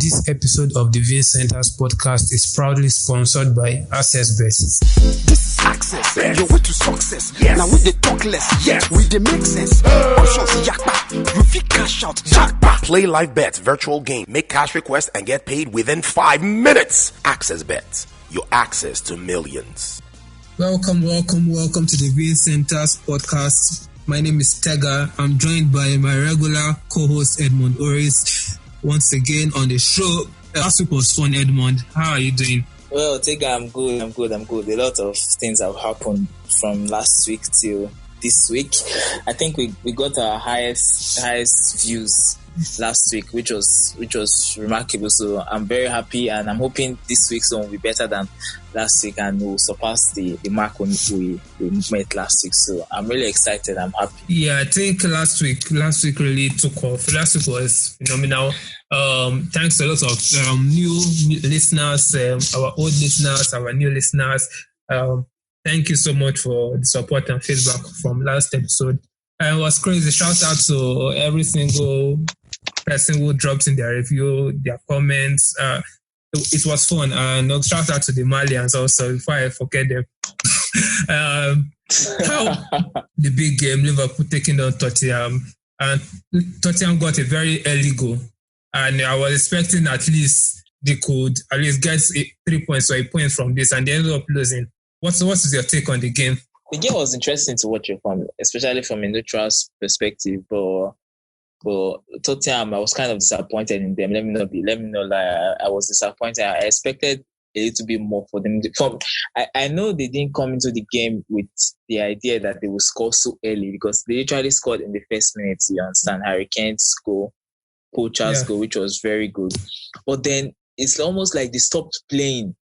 This episode of the VA Centers podcast is proudly sponsored by Access Bet. This is Access, your way to success. Yes. Now with the talk less, yes. With the make sense. Options yakpa, you fit cash out jackpot. Play live bets, virtual game, make cash requests, and get paid within 5 minutes. Access Bet, your access to millions. Welcome to the VA Centers podcast. My name is Tega. I'm joined by my regular co-host Edmund Oris. Once again on the show. Last week was fun, Edmund. How are you doing? Well, Tega, I'm good. A lot of things have happened from last week till this week. I think we got our highest views last week, which was remarkable. So I'm very happy, and I'm hoping this week's one will be better than last week and will surpass the mark we met last week. So I'm really excited. I'm happy. Yeah, I think last week really took off. Last week was phenomenal. Thanks to a lot of new listeners, our old listeners, our new listeners. Thank you so much for the support and feedback from last episode. It was crazy. Shout out to every single person who dropped in their review, their comments. It was fun. And shout out to the Malians also, before I forget them. The big game, Liverpool taking on Tottenham. And Tottenham got a very early goal. And I was expecting at least they could at least get 3 points or a point from this, and they ended up losing. What is your take on the game? The game was interesting to watch from, especially from a neutral perspective. But Tottenham, I was kind of disappointed in them. Let me not lie. I was disappointed. I expected a little bit more for them. I know they didn't come into the game with the idea that they would score so early, because they literally scored in the first minute. You understand? Harry Kane's goal, Poacher's goal, which was very good. But then it's almost like they stopped playing.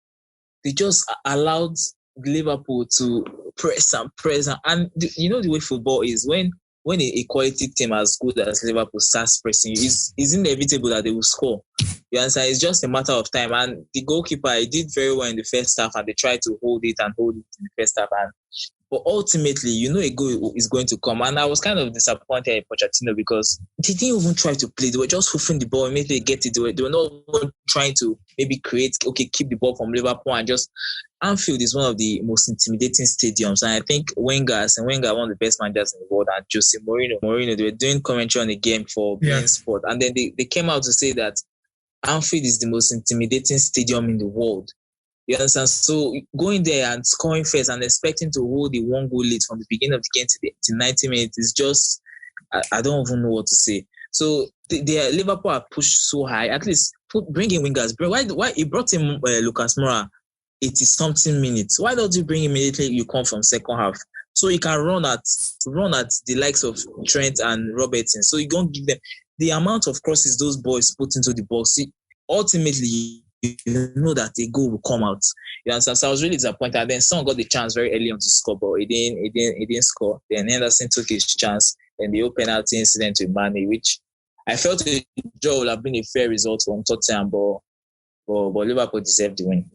They just allowed Liverpool to press, and you know the way football is. When a quality team as good as Liverpool starts pressing, it's inevitable that they will score. You understand? It's just a matter of time. And the goalkeeper, he did very well in the first half, and they tried to hold it in the first half. But ultimately, a goal is going to come. And I was kind of disappointed in Pochettino, because they didn't even try to play. They were just hoofing the ball, immediately get it. They were not even trying to maybe keep the ball from Liverpool. And just Anfield is one of the most intimidating stadiums. And I think Wenger, one of the best managers in the world, and Jose Mourinho, they were doing commentary on the game for beIN Sport. And then they came out to say that Anfield is the most intimidating stadium in the world. You understand? So going there and scoring first and expecting to hold the one goal lead from the beginning of the game to 90 minutes is just, I don't even know what to say. So Liverpool are pushed so high. At least bring in wingers. Why he brought in Lucas Moura 80-something minutes? Why don't you bring him immediately you come from second half? So he can run at the likes of Trent and Robertson. So you don't give them the amount of crosses those boys put into the box. See, ultimately, you know that a goal will come out. You understand? So I was really disappointed. And then Son got the chance very early on to score, but he didn't score. Then Henderson took his chance, and the penalty incident with Mane, which I felt a draw would have been a fair result from Tottenham, but Liverpool deserved the win.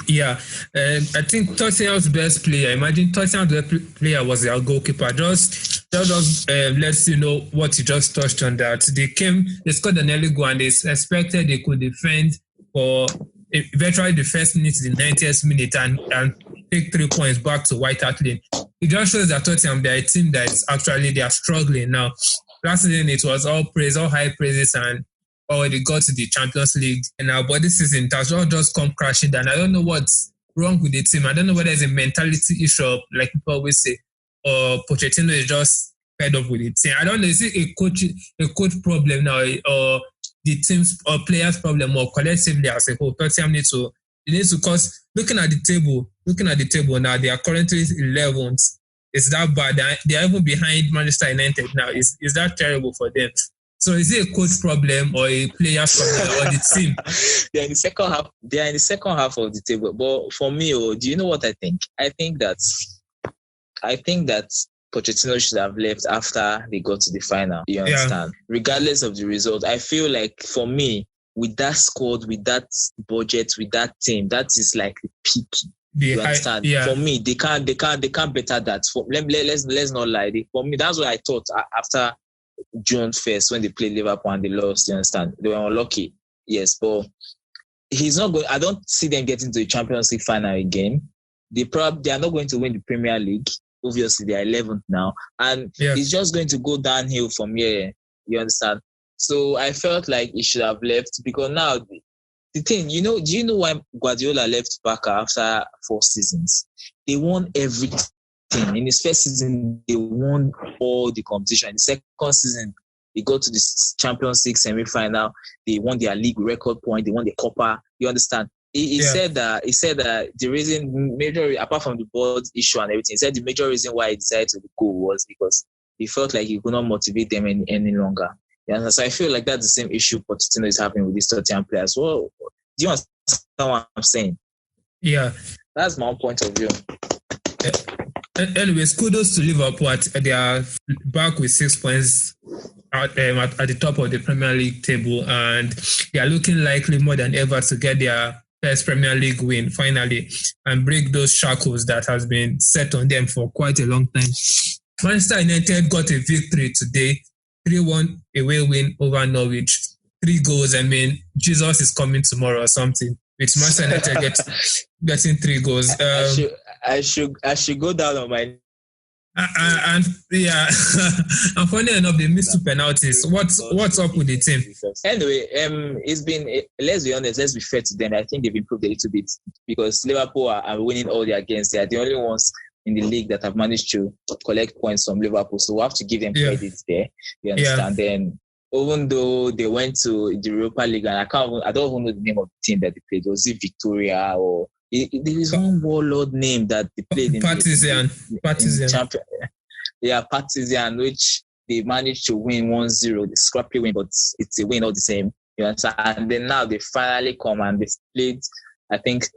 Yeah, I think Tottenham's best player. Imagine Tottenham's best player was their goalkeeper. Just lets you know what you just touched on. That they scored an early goal, and they expected they could defend for eventually the first minute, the 90th minute, and take 3 points back to White Hart Lane. It just shows that Tottenham, they're a team that is actually, they are struggling now. Last season, it was all high praises, and they got to the Champions League. And now, but this season, it has all just come crashing down. I don't know what's wrong with the team. I don't know whether it's a mentality issue, like people always say, or Pochettino is just fed up with the team. I don't know. Is it a coach problem now, or the team's or players' problem, or collectively as a whole? Tottenham needs to, because looking at the table now, they are currently 11th. It's that bad. They are even behind Manchester United now. Is that terrible for them? So is it a coach problem or a player problem or the team? They are in the second half of the table. But for me, do you know what I think? I think that Pochettino should have left after they got to the final. You understand? Yeah. Regardless of the result, I feel like for me, with that squad, with that budget, with that team, that is like the peak. You understand? For me, they can't better that. Let's not lie. For me, that's what I thought after June 1st when they played Liverpool and they lost. You understand? They were unlucky. Yes, but he's not going. I don't see them getting to the Champions League final again. They are not going to win the Premier League. Obviously, they are 11th now, and it's just going to go downhill from here. You understand? So I felt like he should have left, because now the thing, do you know why Guardiola left Barca after 4 seasons? They won everything. In his first season, they won all the competition. In the second season, they got to the Champions League semi-final. They won their league record point. They won the Copa. You understand? He said that the reason, apart from the board issue and everything, he said the major reason why he decided to go was because he felt like he could not motivate them any longer. Yeah, so I feel like that's the same issue Pochettino is having with these Tottenham players. Well, do you understand what I'm saying? Yeah. That's my own point of view. Anyways, kudos to Liverpool. They are back with 6 points at the top of the Premier League table, and they are looking likely more than ever to get their first Premier League win finally and break those shackles that has been set on them for quite a long time. Manchester United got a victory today, 3-1 away win over Norwich. 3 goals. I mean, Jesus is coming tomorrow or something. With Manchester United getting 3 goals. I should go down on my. And and funny enough, they missed 2 penalties. What's up with the team? Anyway, it's been. Let's be honest. Let's be fair to them. I think they've improved a little bit, because Liverpool are winning all their games. They are the only ones in the league that have managed to collect points from Liverpool. So we have to give them credit there. You understand? Then, even though they went to the Europa League, and I don't even know the name of the team that they played. Was it Victoria or? There is one warlord name that they played in Partizan. Partizan, which they managed to win 1-0, the scrappy win, but it's a win all the same. You understand? And then now they finally come and they played, I think,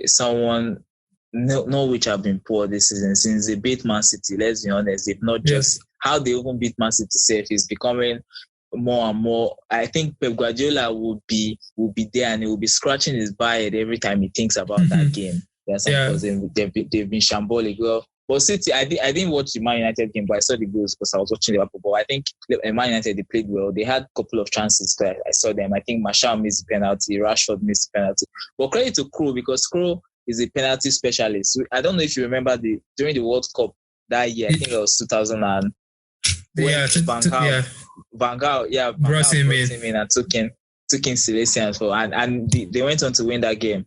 someone, Norwich have been poor this season since they beat Man City. Let's be honest, they've not just how they even beat Man City safe is becoming more and more. I think Pep Guardiola will be there, and he will be scratching his beard every time he thinks about that game. Because they've been shambolic. Well, but City, I didn't watch the Man United game, but I saw the goals because I was watching Liverpool. But I think Man United, they played well. They had a couple of chances, but I saw them. I think Martial missed the penalty, Rashford missed the penalty. But credit to Kroos, because Kroos is a penalty specialist. I don't know if you remember during the World Cup that year. I think it was 2000 and Van Gaal brought him in and took in Silesian for, and they went on to win that game.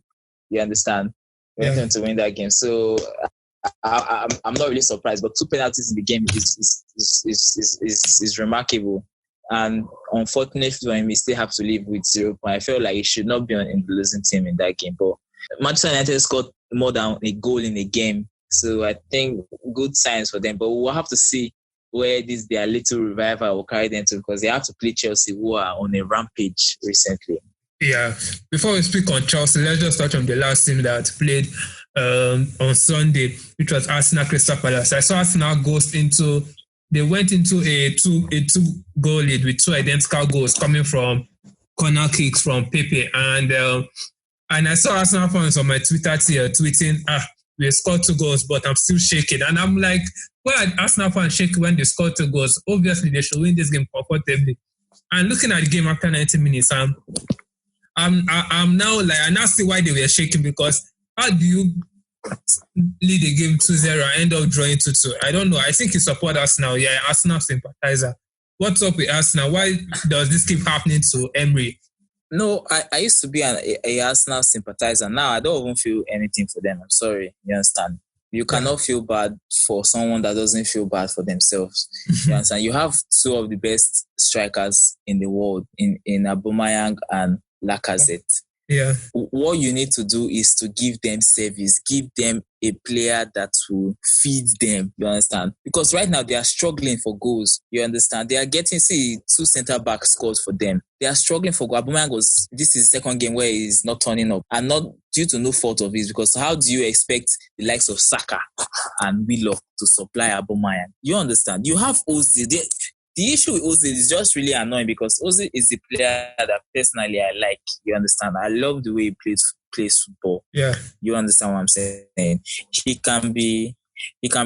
You understand? They went on to win that game. So I'm not really surprised. But 2 penalties in the game is remarkable. And unfortunately for him, he still have to live with 0 points. I feel like he should not be in the losing team in that game. But Manchester United scored more than a goal in a game. So I think good signs for them. But we'll have to see where their little revival will carry them to, because they have to play Chelsea, who are on a rampage recently. Yeah. Before we speak on Chelsea, let's just touch on the last team that played on Sunday, which was Arsenal Crystal Palace. I saw Arsenal they went into a two goal lead with 2 identical goals coming from corner kicks from Pepe, and I saw Arsenal fans on my Twitter tier tweeting, we scored 2 goals, but I'm still shaking. And I'm like, why are Arsenal fans shaking when they scored 2 goals? Obviously, they should win this game comfortably. And looking at the game after 90 minutes, I'm now like, I now see why they were shaking, because how do you lead a game 2-0 and end up drawing 2-2? I don't know. I think you support Arsenal. Yeah, Arsenal sympathizer. What's up with Arsenal? Why does this keep happening to Emery? No, I used to be a Arsenal sympathizer. Now I don't even feel anything for them. I'm sorry. You understand? You cannot feel bad for someone that doesn't feel bad for themselves. You understand? You have 2 of the best strikers in the world in Aubameyang and Lacazette. Yeah. What you need to do is to give them service, give them a player that will feed them. You understand? Because right now they are struggling for goals. You understand? They are getting, 2 centre back scores for them. They are struggling for goals. This is the second game where he's not turning up, and not due to no fault of his, because how do you expect the likes of Saka and Willock to supply Aubameyang? You understand? You have Ozil. The issue with Ozil is just really annoying, because Ozil is the player that personally I like. You understand? I love the way he plays football. Yeah. You understand what I'm saying? He can be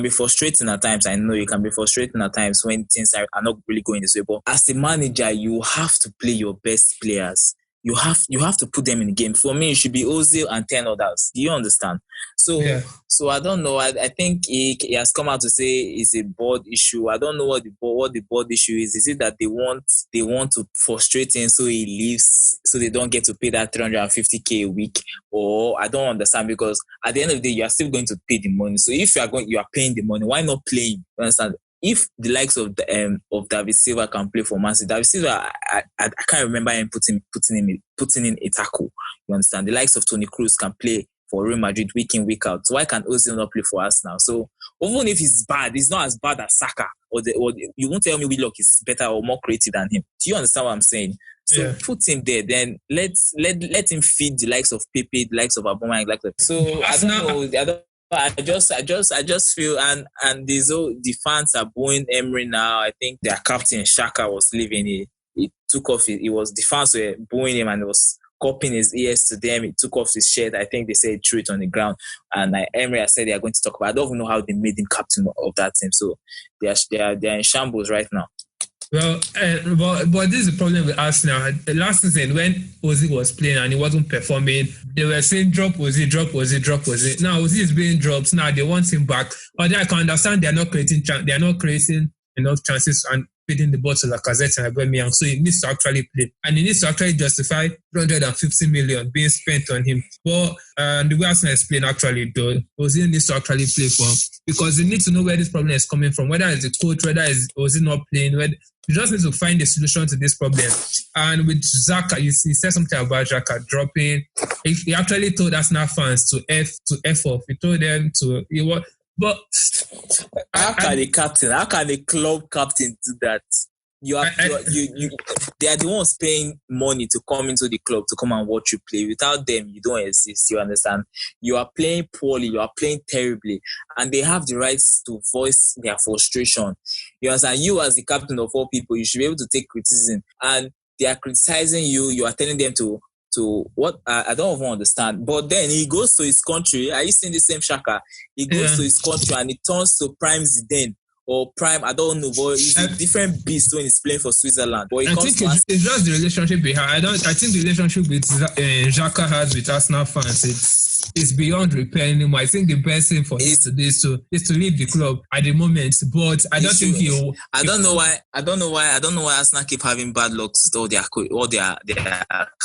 frustrating at times. I know he can be frustrating at times when things are not really going his way. But as a manager, you have to play your best players. you have to put them in the game. For me, it should be Ozil and 10 others. Do you understand? So I don't know. I think he has come out to say it's a board issue. I don't know what the board issue is. Is it that they want to frustrate him so he leaves, so they don't get to pay that 350k a week? Or I don't understand, because at the end of the day, you are still going to pay the money. So if you are paying the money, why not play him? You understand? If the likes of David Silva can play for Man City, David Silva, I can't remember him putting in a tackle. You understand? The likes of Toni Kroos can play for Real Madrid week in, week out. So why can't Ozil not play for us now? So even if he's bad, he's not as bad as Saka, or you won't tell me Willock is better or more creative than him. Do you understand what I'm saying? So put him there, then let him feed the likes of Pepe, the likes of Aubameyang, like that. So I don't know. I just feel, and the fans are booing Emery now. I think their captain Xhaka was leaving. He took off. The fans were booing him, and it was cupping his ears to them. He took off his shirt. I think they said he threw it on the ground. And Emery has said they are going to talk about it. I don't even know how they made him captain of that team. So they are in shambles right now. Well, but this is the problem with Arsenal. Last season, when Ozil was playing and he wasn't performing, they were saying drop Ozil. Now Ozil is being dropped. Now they want him back. Although I can understand they are not creating enough chances and feeding the ball to Lacazette and Aubameyang. So he needs to actually play, and he needs to actually justify 350 million being spent on him. But the way Arsenal is playing actually, though, Ozil needs to actually play for him, because they need to know where this problem is coming from. Whether it's the coach, whether it's Ozil not playing, you just need to find a solution to this problem. And with Xhaka, you said something about Xhaka dropping. He actually told Arsenal fans to F off. He told them to. But how can the club captain do that? They are the ones paying money to come into the club to come and watch you play. Without them, you don't exist. You understand? You are playing poorly. You are playing terribly, and they have the rights to voice their frustration. You understand? You, as the captain of all people, you should be able to take criticism. And they are criticizing you. You are telling them to what? I don't even understand. But then he goes to his country. Are you seeing the same Xhaka? He goes to his country and he turns to Prime Zidane. Or Prime, I don't know, but he's a different beast when he's playing for Switzerland. But I think it's just the relationship we have. I think the relationship with Xhaka has with Arsenal fans, it's beyond repair anymore. I think the best thing for him to do is to leave the club at the moment. But I don't think he'll. I don't know why Arsenal keep having bad luck with all their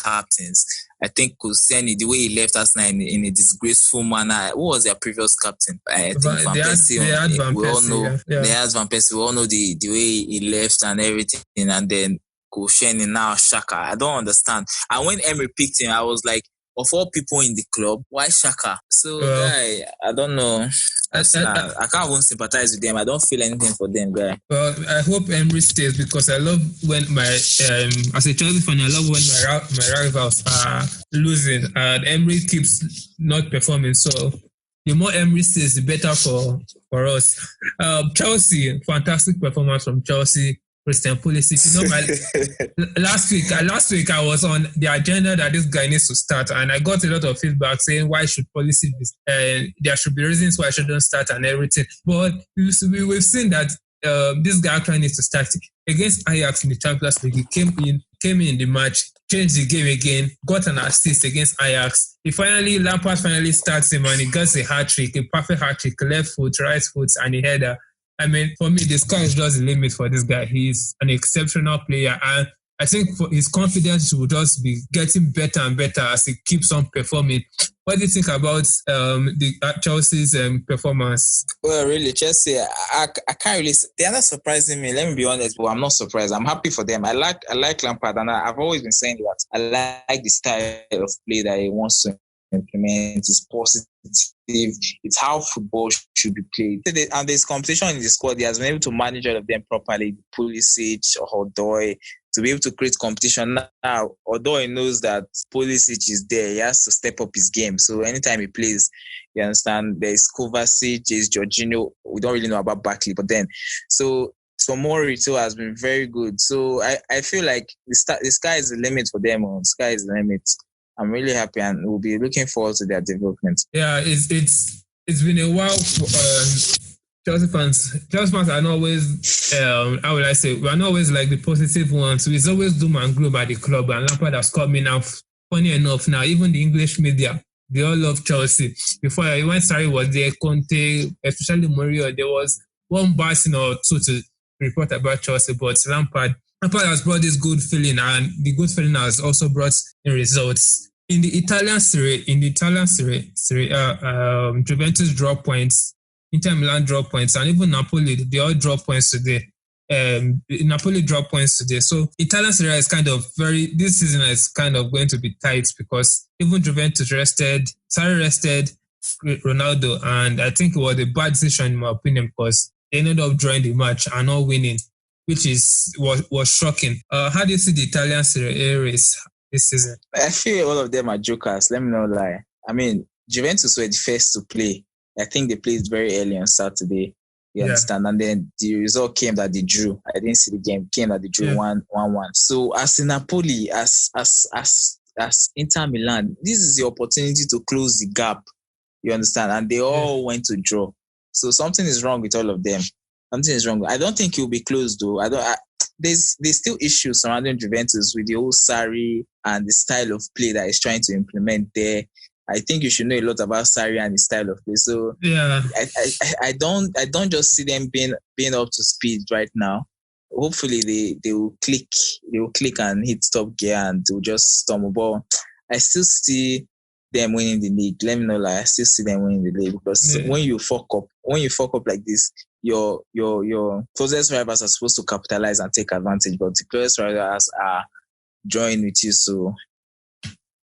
captains. I think Koscielny, the way he left Arsenal in a disgraceful manner. Who was their previous captain? I think Van Persie. We all know they had Van Persie. We all know the way he left and everything. And then Koscielny, now Xhaka. I don't understand. And when Emery picked him, I was like, of all people in the club, why Xhaka? So, guy, I don't know. I can't even sympathize with them. I don't feel anything for them, guy. Well, I hope Emery stays, because I love when as a Chelsea fan, I love when my rivals are losing and Emery keeps not performing. So, the more Emery stays, the better for us. Chelsea, fantastic performance from Chelsea. Christian Pulisic. Last week I was on the agenda that this guy needs to start, and I got a lot of feedback saying why should Pulisic there should be reasons why I shouldn't start and everything. But we've seen that this guy actually needs to start against Ajax in the Champions League. He came in the match, changed the game again, got an assist against Ajax. Lampard finally starts him and he gets a hat-trick, a perfect hat-trick, left foot, right foot, and a header. I mean, for me, the sky is just the limit for this guy. He's an exceptional player, and I think for his confidence will just be getting better and better as he keeps on performing. What do you think about Chelsea's performance? Well, really, Chelsea, I can't really. They are not surprising me. Let me be honest, but I'm not surprised. I'm happy for them. I like Lampard, and I've always been saying that I like the style of play that he wants to implement. It's positive. It's how football should be played. And there's competition in the squad. He has been able to manage all of them properly. Pulisic, Odoi, to be able to create competition. Now, although he knows that Pulisic is there, he has to step up his game. So anytime he plays, you understand, there's Kovacic, there's Jorginho. We don't really know about Barkley, but then, so Mori too has been very good. So I feel like the sky is the limit for them. The sky is the limit. I'm really happy, and we'll be looking forward to their development. Yeah, it's been a while Chelsea fans are not always, how will I say, we are not always like the positive ones. It's always doom and gloom at the club, and Lampard has coming out. Funny enough, now even the English media, they all love Chelsea. Before, when Sarri was there, Conte, especially Mourinho, there was one person or two to report about Chelsea, but Lampard has brought this good feeling, and the good feeling has also brought in results. In the Italian Serie, Juventus drop points, Inter Milan drop points, and even Napoli, they all drop points today. Napoli drop points today. So Italian Serie is this season is kind of going to be tight because even Juventus rested, Sarri rested Ronaldo, and I think it was a bad decision in my opinion because they ended up drawing the match and not winning, which was shocking. How do you see the Italian Serie A race this season? I feel all of them are jokers. Let me not lie. I mean, Juventus were the first to play. I think they played very early on Saturday. You understand? And then the result came that they drew. I didn't see the game. Came that they drew 1-1. So as in Napoli, as Inter Milan, this is the opportunity to close the gap. You understand? And they all went to draw. So something is wrong with all of them. Something is wrong. I don't think it will be closed though. There's still issues surrounding Juventus with the whole Sarri and the style of play that he's trying to implement there. I think you should know a lot about Sarri and his style of play. So I don't just see them being up to speed right now. Hopefully they will click. They will click and hit top gear and they'll just stumble. But I still see them winning the league. Let me know, I still see them winning the league because when you fuck up like this, your closest rivals are supposed to capitalize and take advantage, but the closest rivals are joining with you, so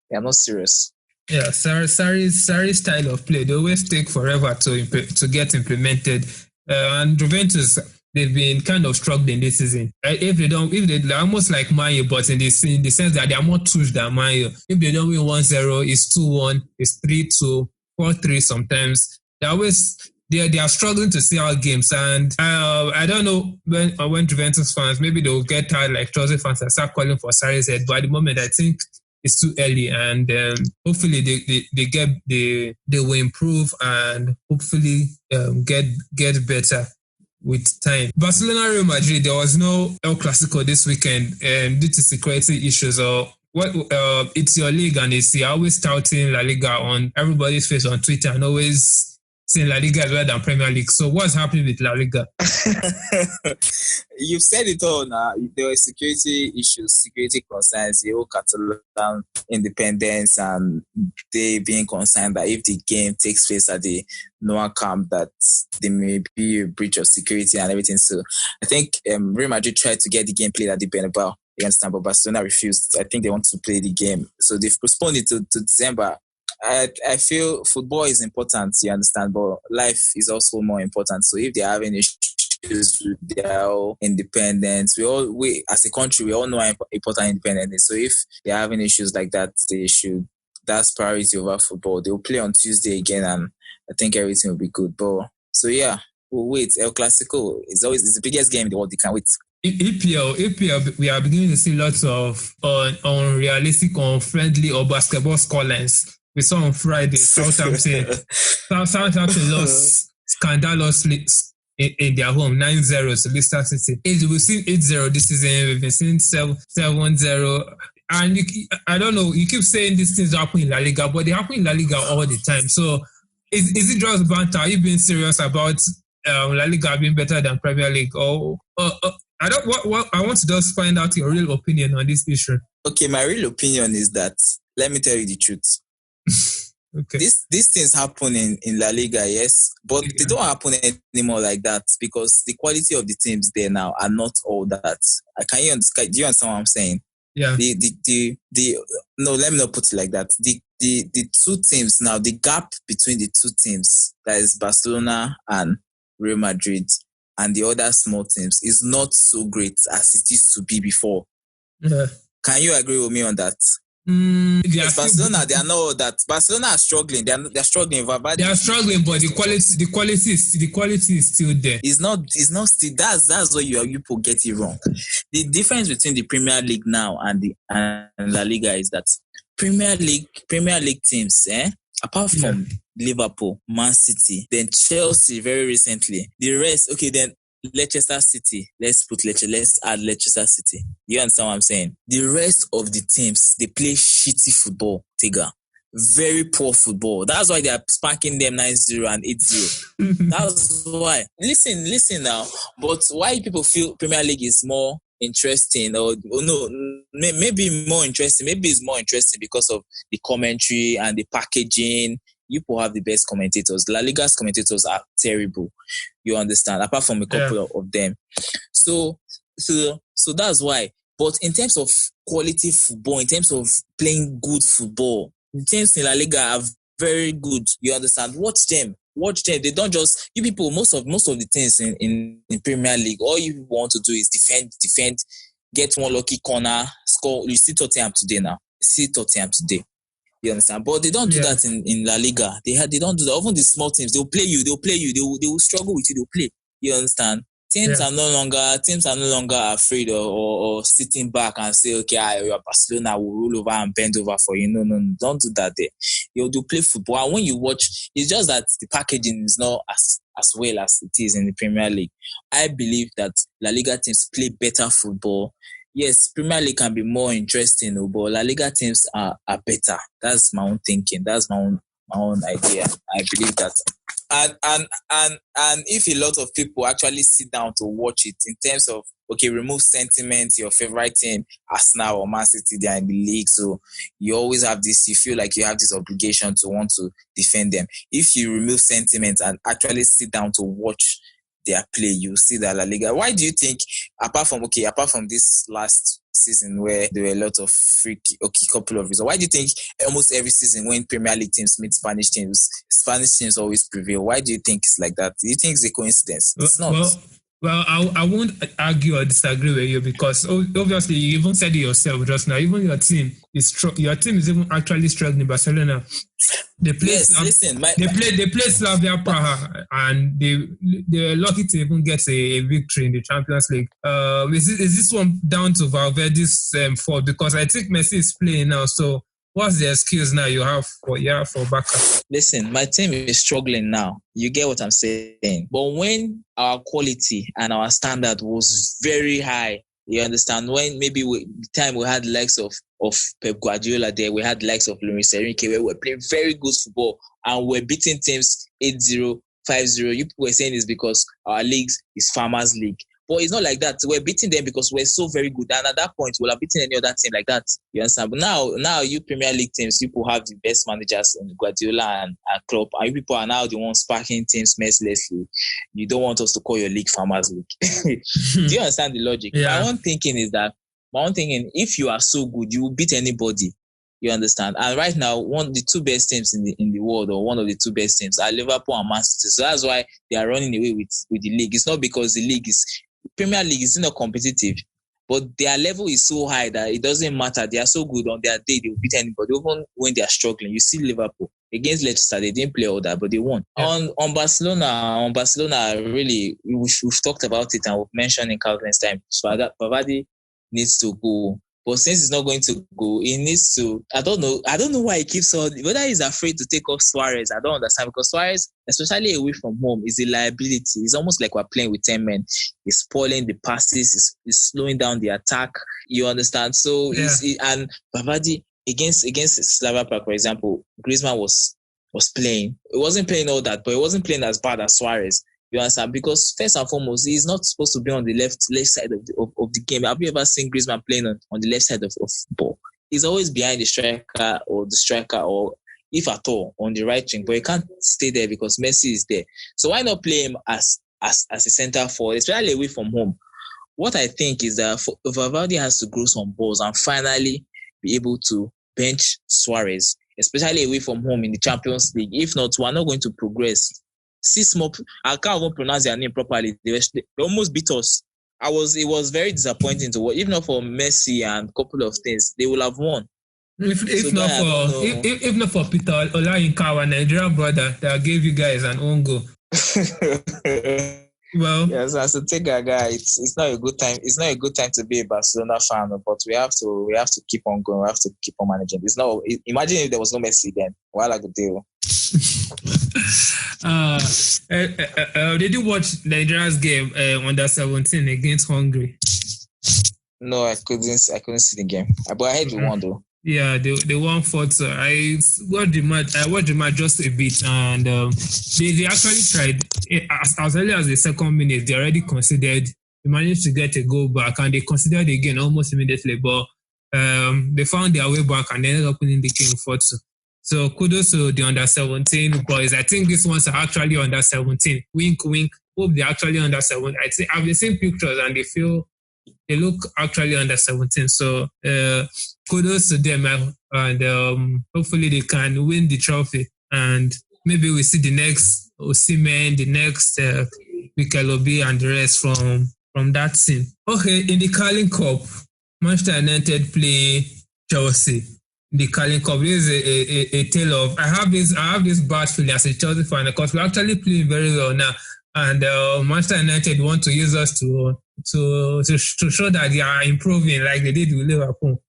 they are not serious. Yeah, Sarri's style of play, they always take forever to get implemented. And Juventus, they've been kind of struggling this season. If they're almost like Man U, but in the sense that they are more touched than Man U. If they don't win 1-0, it's 2-1, it's 3-2, 4-3 sometimes. They are struggling to see our games, and I don't know when Juventus fans, maybe they will get tired like Chelsea fans and start calling for Sarri's head. But at the moment, I think it's too early, and hopefully they will improve and hopefully get better with time. Barcelona Real Madrid, there was no El Clasico this weekend due to security issues or what. It's your league, and you're always touting La Liga on everybody's face on Twitter and always saying La Liga is better than Premier League. So what's happening with La Liga? You've said it all now. There were security issues, security concerns, the whole Catalan independence, and they being concerned that if the game takes place at the Nou Camp, that there may be a breach of security and everything. So I think Real Madrid tried to get the game played at the Bernabeu against Tampa. Barcelona refused. I think they want to play the game. So they've postponed it to December. I feel football is important, you understand, but life is also more important. So if they're having issues with their independence, we as a country, we all know how important independence is. So if they're having issues like that, that's priority over football. They'll play on Tuesday again, and I think everything will be good. But so yeah, we'll wait. El Clasico it's the biggest game in the world. You can't wait. EPL, we are beginning to see lots of unrealistic, unfriendly or basketball scorelines. We saw on Friday, Southampton lost scandalously in their home, 9-0 to Leicester City. We've seen 8-0 this season. We've been seeing 7-0. And I don't know, you keep saying these things happen in La Liga, but they happen in La Liga all the time. So is it just banter? Are you being serious about La Liga being better than Premier League? Or I want to just find out your real opinion on this issue. Okay, my real opinion is that, let me tell you the truth. Okay. These things happen in La Liga, yes, but they don't happen anymore like that because the quality of the teams there now are not all that. Do you understand what I'm saying? Yeah. No, let me not put it like that. The two teams now, the gap between the two teams, that is Barcelona and Real Madrid, and the other small teams, is not so great as it used to be before. Yeah. Can you agree with me on that? Yes, Barcelona, they are not that. Barcelona are struggling. They're struggling. They are struggling, but the quality is still there. It's not still. That's where you people get it wrong. The difference between the Premier League now and La Liga is that Premier League teams, apart from Liverpool, Man City, then Chelsea very recently. The rest, okay, then Leicester City. Let's add Leicester City. You understand what I'm saying? The rest of the teams, they play shitty football, Tega. Very poor football. That's why they are spanking them 9-0 and 8-0. That's why. Listen now. But why people feel Premier League is more interesting, or no, maybe more interesting. Maybe it's more interesting because of the commentary and the packaging. You people have the best commentators. La Liga's commentators are terrible. You understand? Apart from a couple of them. So that's why. But in terms of quality football, in terms of playing good football, the teams in La Liga are very good. You understand? Watch them. They don't just, you people, most of the things in Premier League, all you want to do is defend, get one lucky corner, score. You see Tottenham today now. You understand? But they don't do that in La Liga. They don't do that. Even the small teams, they'll play you. They will struggle with you. They'll play. You understand? Teams are no longer afraid or sitting back and say, okay, your Barcelona will roll over and bend over for you. No, don't do that there. You'll play football. And when you watch, it's just that the packaging is not as well as it is in the Premier League. I believe that La Liga teams play better football. Yes, Premier League can be more interesting, but La Liga teams are better. That's my own thinking. That's my own idea. I believe that. And if a lot of people actually sit down to watch it in terms of, okay, remove sentiment, your favorite team, Arsenal or Man City, they are in the league, so you always have this, you feel like you have this obligation to want to defend them. If you remove sentiment and actually sit down to watch their play, you see that La Liga. Why do you think, apart from this last season where there were a lot of couple of results, why do you think almost every season when Premier League teams meet Spanish teams always prevail? Why do you think it's like that? Do you think it's a coincidence? It's not. Well, I won't argue or disagree with you, because obviously you even said it yourself just now. Even your team is even actually struggling. Barcelona, they play Slavia Praha, and they're lucky to even get a victory in the Champions League. Is this one down to Valverde's fault? Because I think Messi is playing now, so what's the excuse now you have for Barca? Listen, my team is struggling now. You get what I'm saying? But when our quality and our standard was very high, you understand? When maybe the time we had the likes of Pep Guardiola there, we had the likes of Luis Enrique, where we were playing very good football and we're beating teams 8-0, 5-0. You people were saying it's because our league is Farmers League. But it's not like that. We're beating them because we're so very good. And at that point, we'll have beaten any other team like that. You understand? But now you Premier League teams, people have the best managers in Guardiola and Klopp. And you people are now the ones sparking teams mercilessly. You don't want us to call your league Farmers League. Do you understand the logic? Yeah. My own thinking, if you are so good, you will beat anybody. You understand? And right now, the two best teams in the world, or one of the two best teams, are Liverpool and Man City. So that's why they are running away with the league. It's not because the Premier League is not competitive, but their level is so high that it doesn't matter. They are so good on their day, they will beat anybody, even when they are struggling. You see Liverpool against Leicester, they didn't play all that, but they won. Yeah. On Barcelona, really, we've talked about it and we've mentioned in countless times. So Valverde needs to go. But since he's not going to go, he needs to. I don't know why he keeps on. Whether he's afraid to take off Suarez, I don't understand. Because Suarez, especially away from home, is a liability. It's almost like we're playing with 10 men. He's spoiling the passes. He's slowing down the attack. You understand? So and Valverde against Slavia Prague, for example, Griezmann was playing. He wasn't playing all that, but he wasn't playing as bad as Suarez. You understand? Because first and foremost, he's not supposed to be on the left side of the game. Have you ever seen Griezmann playing on the left side of football? He's always behind the striker, or if at all, on the right wing. But he can't stay there because Messi is there. So why not play him as a centre forward, especially away from home? What I think is that Valverde has to grow some balls and finally be able to bench Suarez, especially away from home in the Champions League. If not, we're not going to progress. I can't even pronounce their name properly. They almost beat us. It was very disappointing to watch. If not for Messi and a couple of things, they will have won. If not for Peter Olayinka, our Nigerian brother, that gave you guys an own goal. Well, yes, as a Tega guy, it's not a good time. It's not a good time to be a Barcelona fan, but we have to keep on going. We have to keep on managing. Imagine if there was no Messi then. What like a deal. Did you watch Nigeria's game under-17 against Hungary? No, I couldn't see the game. But I heard we won though. Yeah, they won 4-2. I watched the match just a bit, and they actually tried as early as the second minute. They already considered. They managed to get a goal back, and they considered again almost immediately. But they found their way back and ended up winning the game 4-2. So kudos to the under-17 boys. I think these ones are actually under-17. Wink, wink. Hope they're actually under-17. I've been seeing pictures and they look actually under-17. So kudos to them, and hopefully they can win the trophy. And maybe we see the next Osimhen, the next Mikel Obi, and the rest from that scene. Okay, in the Carling Cup, Manchester United play Chelsea. The Carling Cup is a tale of. I have this bad feeling as a Chelsea fan because we're actually playing very well now, and Manchester United want to use us to show that they are improving like they did with Liverpool.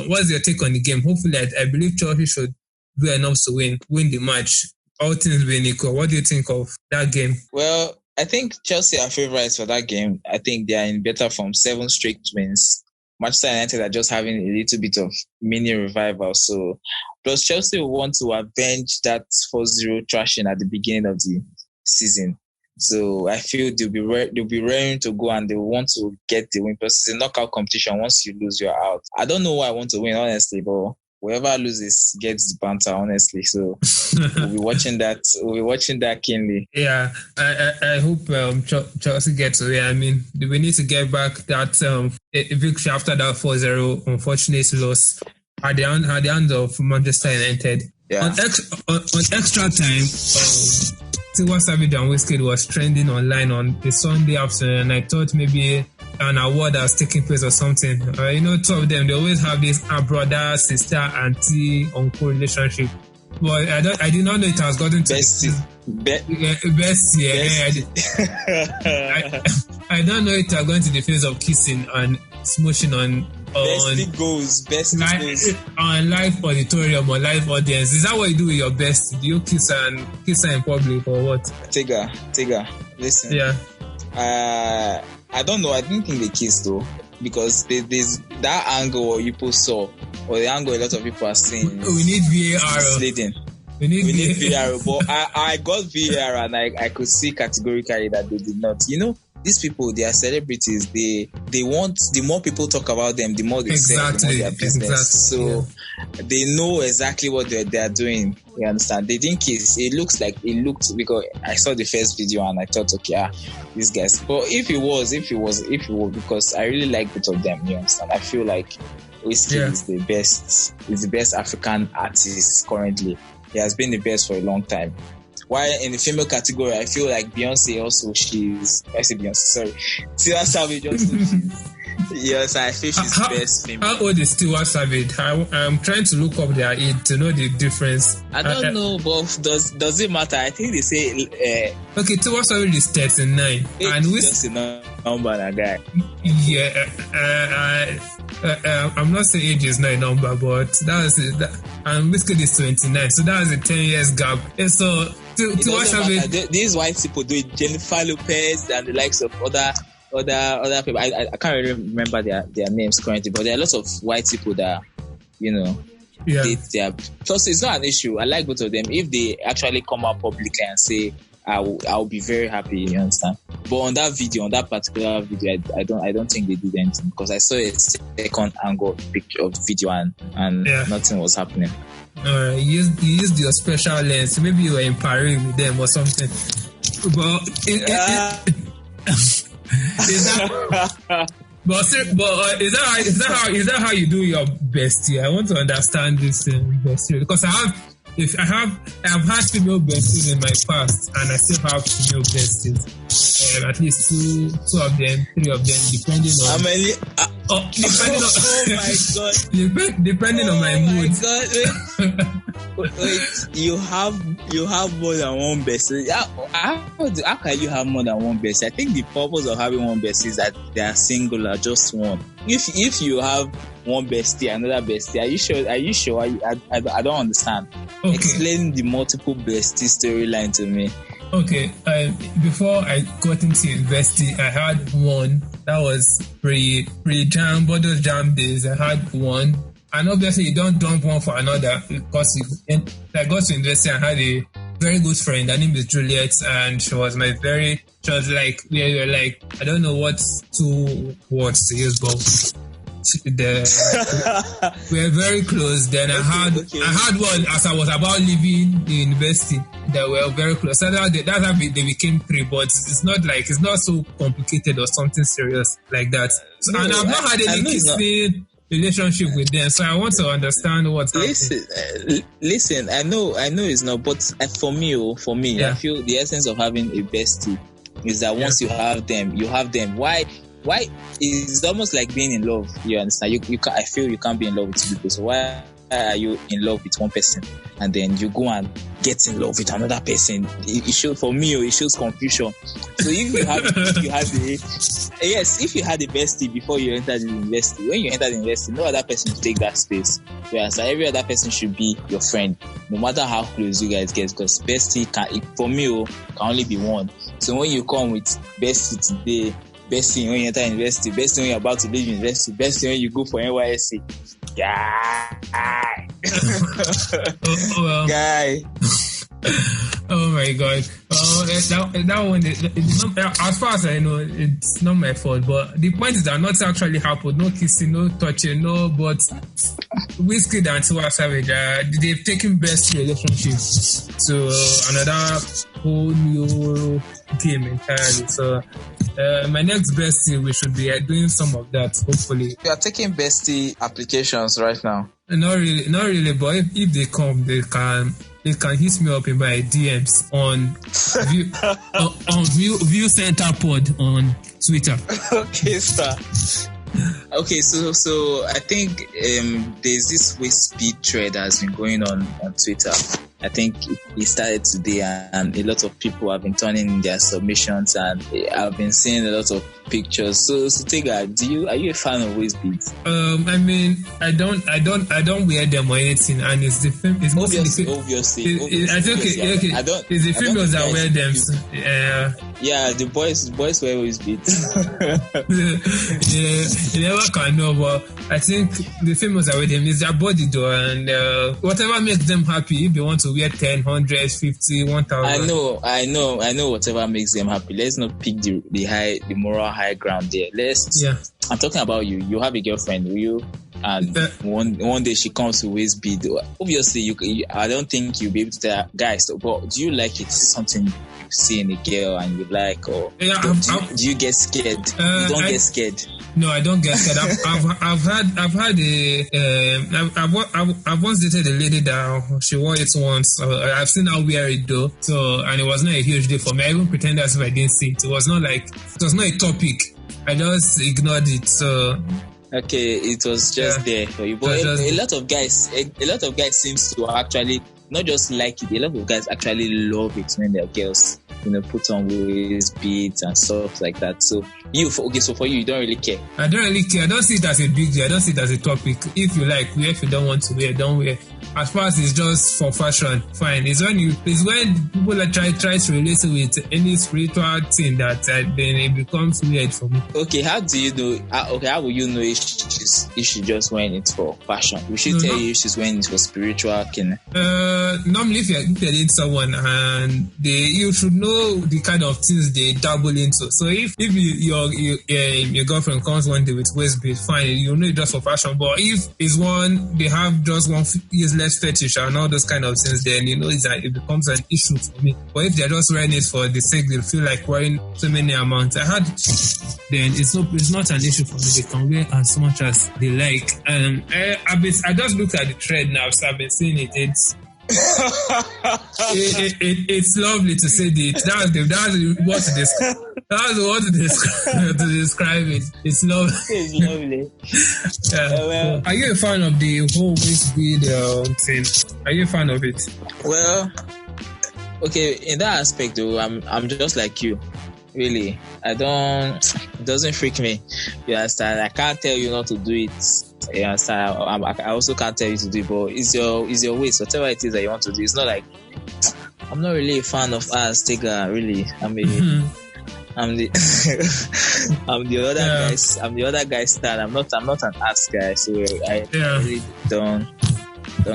What's your take on the game? Hopefully, I believe Chelsea should do enough to win the match. All things being equal, what do you think of that game? Well, I think Chelsea are favourites for that game. I think they are in better form, 7 straight wins. Manchester United are just having a little bit of mini revival. So, plus Chelsea will want to avenge that 4-0 thrashing at the beginning of the season. So I feel they'll be raring to go and they want to get the win. Plus it's a knockout competition. Once you lose, you're out. I don't know who I want to win, honestly, but whoever loses gets the banter, honestly. So we'll be watching that. We'll be watching that keenly. Yeah, I hope Chelsea gets away. I mean, we need to get back that victory after that 4-0 unfortunate loss at the end of Manchester United. Yeah. On extra time, Tiwa Savage and Wizkid was trending online on a Sunday afternoon, and I thought maybe an award that's taking place or something. Two of them, they always have this brother, sister, auntie, uncle relationship. But I did not know it has gotten to Bestie. Bestie. I don't know it has gone to the phase of kissing and smooshing on Bestie goes on live auditorium or live audience. Is that what you do with your bestie? Do you kiss her in public or what? Tega, listen. Yeah. I don't know. I didn't think they kissed though, because there's that angle people saw, or the angle a lot of people are seeing. We need VAR. Misleading. We need VAR, but I got VAR and I could see categorically that they did not. These people, they are celebrities. They want, the more people talk about them, the more they sell, the more their business. So they know exactly what they are doing. You understand? They didn't kiss. It looked because I saw the first video and I thought, okay, these guys. But if it was, because I really like both of them. You understand? I feel like Wizkid is the best. He's the best African artist currently. He has been the best for a long time. While in the female category, I feel like Beyonce also, Tiwa Savage also, yes, I feel she's best female. How old is Tiwa Savage? I'm trying to look up their age to know the difference. I don't know, but does it matter? I think they say... okay, Tiwa Savage is 39. And just a number, that guy. Yeah, I'm not saying age is not a number, but that's it. And Wizkid is 29, so that's a 10 years gap. And so... These white people do it. Jennifer Lopez and the likes of other people. I can't really remember their names currently, but there are lots of white people that plus it's not an issue. I like both of them. If they actually come out publicly and say, I'll be very happy. You understand? But on that particular video, I don't think they did anything, because I saw a second angle picture of the video and nothing was happening. You used your special lens. Maybe you were in Paris with them or something. But is that how you do your bestie? I want to understand this bestie, because I've had female besties in my past, and I still have female besties. At least two of them, 3 of them, depending on how many. Depending oh my god! Depending on my mood. Oh my god! Wait, you have more than one bestie. How can you have more than one bestie? I think the purpose of having one bestie is that they are singular, just one. If you have one bestie, another bestie, are you sure? I don't understand. Okay. Explain the multiple bestie storyline to me. Okay, before I got into university, I had one that was pre-jam, but those jam days, I had one. And obviously, you don't dump one for another because I got to university and had a very good friend. Her name is Juliet, and she was like, we were like, I don't know what 2 words to use, but we were very close. Then I had one as I was about leaving the university. They were very close. So that's how they became 3. But it's not so complicated or something serious like that. So, and I've not had any kissing relationship with them, so I want to understand what's happening. Listen. I know it's not, but for me, yeah. I feel the essence of having a bestie is that once you have them. Why? It's almost like being in love. You understand? I feel you can't be in love with 2 people. So why are you in love with one person and then you go and get in love with another person? It shows confusion. So if you had a bestie before you entered the university, when you entered the university, no other person to take that space. So every other person should be your friend, no matter how close you guys get. Because bestie can only be one. So when you come with bestie today, bestie when you enter university, bestie when you're about to leave university, bestie when you go for NYSC. Guy. Oh my God. That one, as far as I know, it's not my fault. But the point is that nothing actually happened. No kissing, no touching, no. But Wizkid and Tiwa Savage, they've taken best relationships to another whole new game entirely. So my next bestie, we should be doing some of that, hopefully. We are taking bestie applications right now. Not really, but if they come, they can hit me up in my DMs on View Center Pod on Twitter. Okay, sir. Okay, so I think there's this Waist Bead thread that has been going on Twitter. I think it started today, and a lot of people have been turning in their submissions, and I've been seeing a lot of pictures. So Tega, are you a fan of Waist Beads? I mean, I don't wear them or anything, and it's mostly obviously. I think okay. It's the females that wear them. Yeah, the boys wear Waist Beads. You never can know, but I think the females that wear them is their body though, and whatever makes them happy. If they want to wear 10, 100, 50, 1,000. I know whatever makes them happy. Let's not pick the moral high ground there. I'm talking about you. You have a girlfriend, will you? And one day she comes to Waist Bead. Obviously, I don't think you'll be able to tell guys. But do you like it? Is it something you see in a girl and you like, or do you get scared? You don't get scared. No, I don't get scared. I've once dated a lady that she wore it once. I've seen her wear it though. So, and it was not a huge deal for me. I even pretended as if I didn't see it. It was not a topic. I just ignored it. So. Okay, it was just there for you. But a lot of guys seems to actually not just like it. A lot of guys actually love it when their girls, put on waist beads and stuff like that. So for you don't really care. I don't really care. I don't see it as a big deal. I don't see it as a topic. If you like, wear. If you don't want to wear, don't wear. As far as it's just for fashion, fine. It's when people are try to relate to it any spiritual thing that then it becomes weird for me. Okay, how do you know? How will you know if she's just wearing it for fashion? We should tell you if she's wearing it for spiritual. Normally, if you're dating someone and you should know the kind of things they dabble into. So if your girlfriend comes one day with waist bead, fine, you know it just for fashion. But if it's one they have just one useless fetish and all those kind of things, then it becomes an issue for me. But if they're just wearing it for the sake they feel like wearing so many amounts, then it's not an issue for me. They can wear as much as they like. I just looked at the thread now, so I've been seeing it. It's lovely to say that. That's what to describe it. It's lovely. It's lovely. Yeah. Are you a fan of the whole Waist Bead thing? Are you a fan of it? Well, okay, in that aspect though, I'm just like you. Really, it doesn't freak me. You understand? I can't tell you not to do it. You understand? I also can't tell you to do it, but it's your waist. Whatever it is that you want to do. It's not like I'm not really a fan of Tega. Really, I'm the other guys. I'm the other guy's star. I'm not an ass guy, so I really don't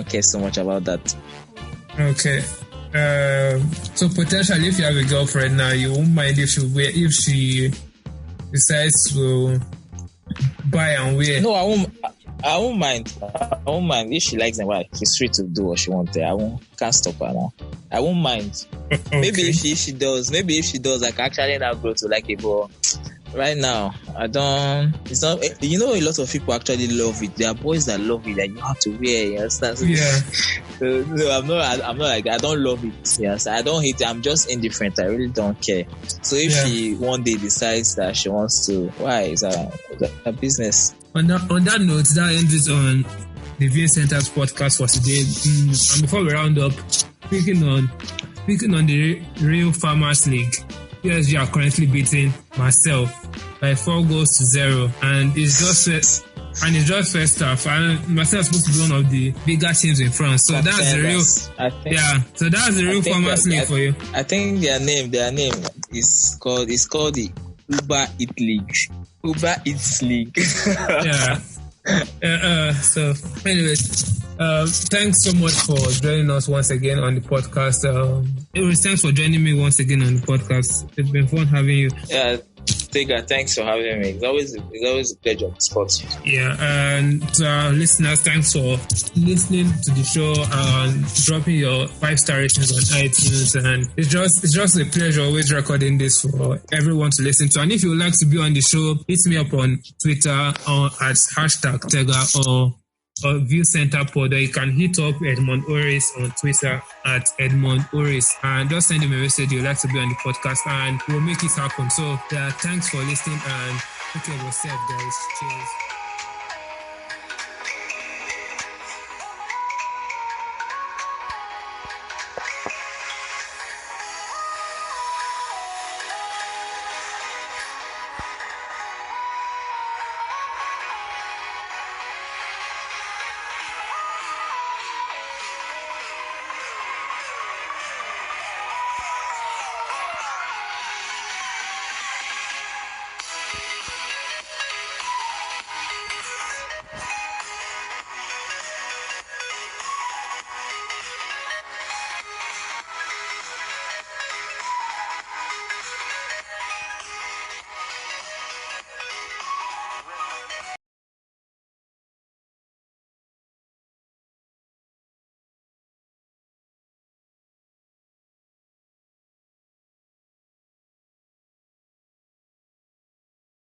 care so much about that. Okay. So potentially, if you have a girlfriend now, you won't mind if she decides to buy and wear. No, I won't mind. I won't mind if she likes them. Well, she's free to do what she wants. Can't stop her now. I won't mind. Okay. Maybe if she does, I can actually now go to like it. But right now, I don't. It's not. You know, a lot of people actually love it. There are boys that love it. Like you have to wear. You understand? Yeah. No, I'm not like that. I don't love it. Yes, I don't hate it. I'm just indifferent. I really don't care. So if she one day decides that she wants to, why is that a business? On that note, that ends it on the Viewing Center's podcast for today. And before we round up, speaking on the Real Farmers League, PSG are currently beating Marseille by 4-0, and it's just first half. And Marseille is supposed to be one of the bigger teams in France, so that's the real. So that's the Real Farmers League for you. I think their name is called the Uber Eat League. Uber Eats League. Yeah. So, anyways, thanks so much for joining us once again on the podcast. Thanks for joining me once again on the podcast. It's been fun having you. Yeah, Tega, thanks for having me. It's always a pleasure to spot you. Yeah, and listeners, thanks for listening to the show and dropping your 5-star ratings on iTunes. And it's just a pleasure always recording this for everyone to listen to. And if you would like to be on the show, hit me up on Twitter or at #Tega or View Center Pod, or you can hit up Edmund Oris on Twitter at Edmund Oris and just send him a message you'd like to be on the podcast and we'll make it happen. So thanks for listening and take care of yourself, guys. Cheers.